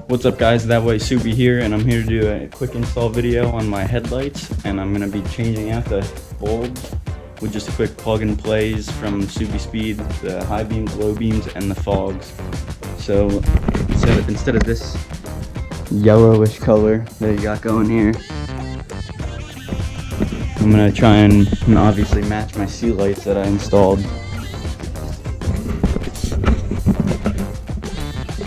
What's up guys, That Way Subi here, and I'm here to do a quick install video on my headlights, and I'm going to be changing out the bulbs with just a quick plug and plays from Subi Speed, the high beams, low beams, and the fogs. So instead of this yellowish color that you got going here, I'm going to try and obviously match my C-lights that I installed.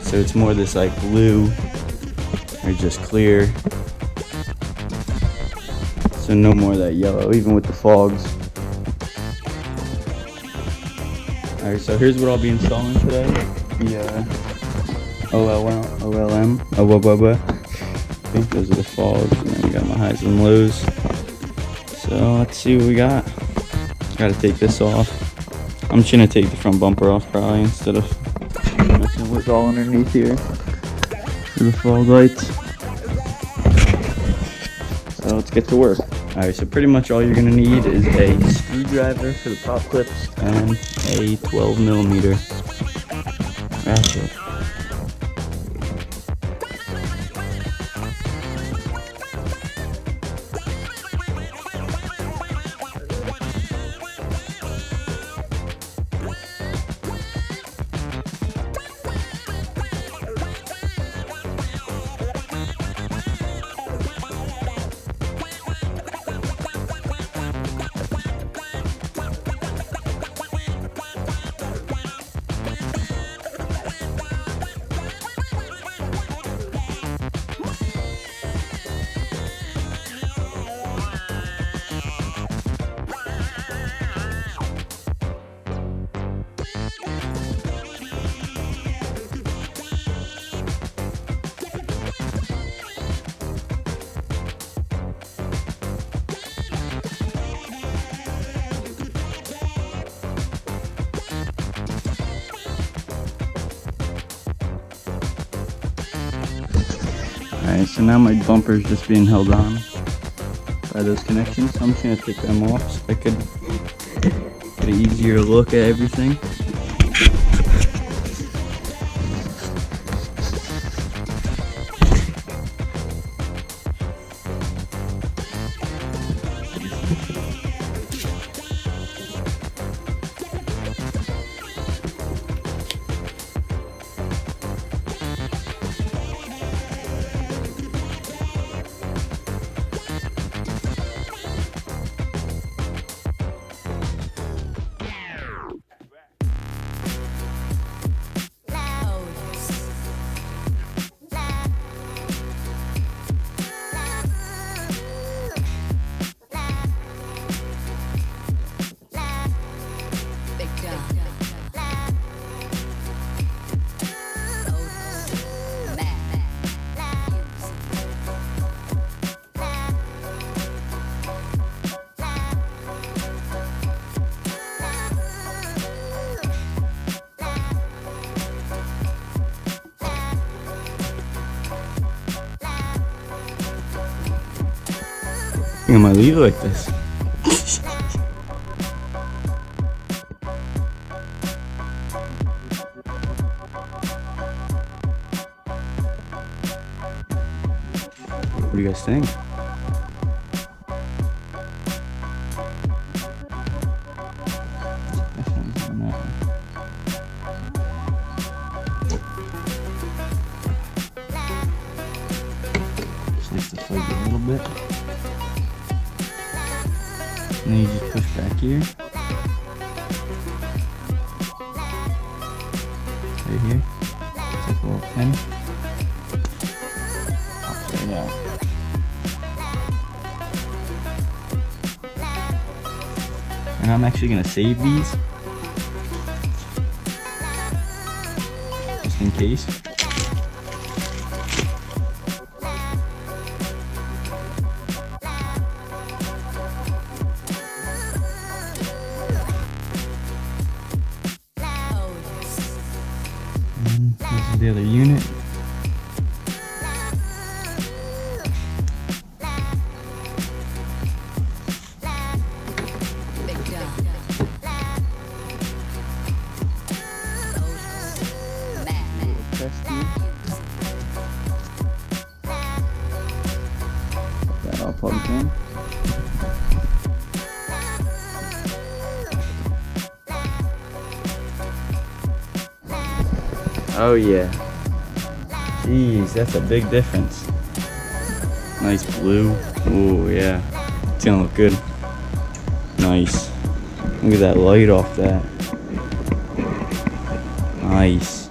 So it's more this like blue or just clear. So no more of that yellow, even with the fogs. Alright, so here's what I'll be installing today. The OLM. I think those are the fogs, and then we got my highs and lows. So let's see what we got. Gotta take this off. I'm just gonna take the front bumper off probably instead of messing with all underneath here for the fog lights. So let's get to work. Alright, so pretty much all you're gonna need is a screwdriver for the pop clips and a 12mm ratchet. Alright, so now my bumper is just being held on by those connections, so I'm just going to take them off so I could get an easier look at everything. I think I might leave it like this. What do you guys think? Just likes to fudge a little bit. And then you just push back here. Right here. It's like a little pin. Upside out. And I'm actually going to save these. Just in case. This is the other unit. Test plugged in. Oh yeah. Jeez, that's a big difference. Nice blue. Oh yeah. It's gonna look good. Nice. Look at that light off that. Nice.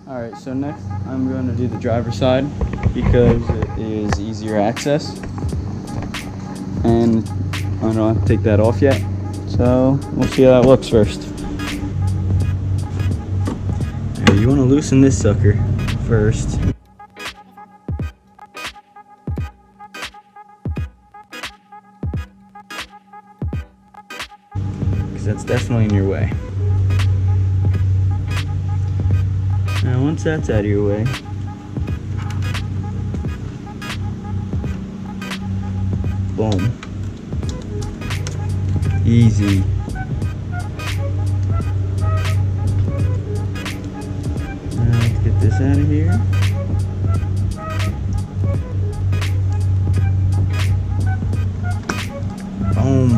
Alright, so next I'm going to do the driver's side because it is easier access. And I don't have to take that off yet. So we'll see how that looks first. Alright, you want to loosen this sucker first. Because that's definitely in your way. Now once that's out of your way, boom. Easy. Now let's get this out of here. Boom.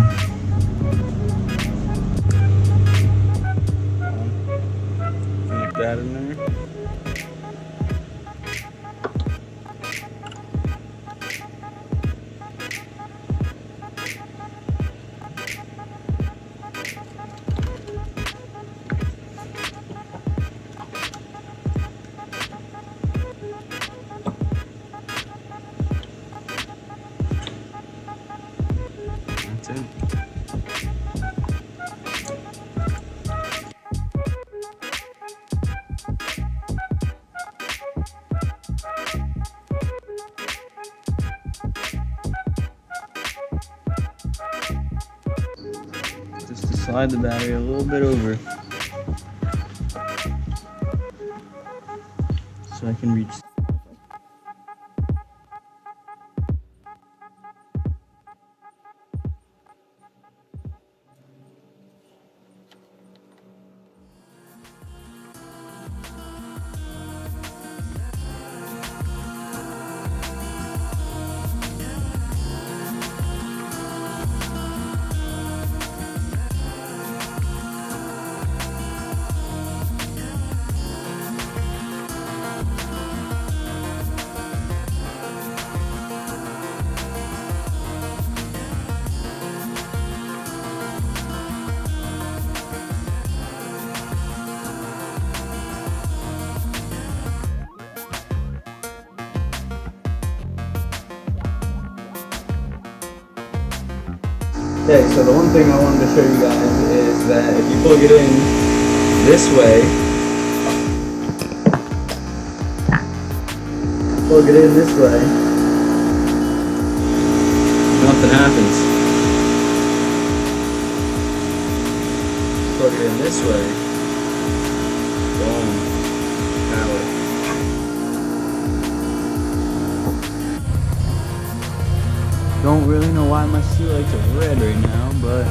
Connect that in there. That's it. Just to slide the battery a little bit over so I can reach. Okay, so the one thing I wanted to show you guys is that if you plug it in this way, nothing happens. Plug it in this way, boom, power. Don't really know why my C-lights are red right now, but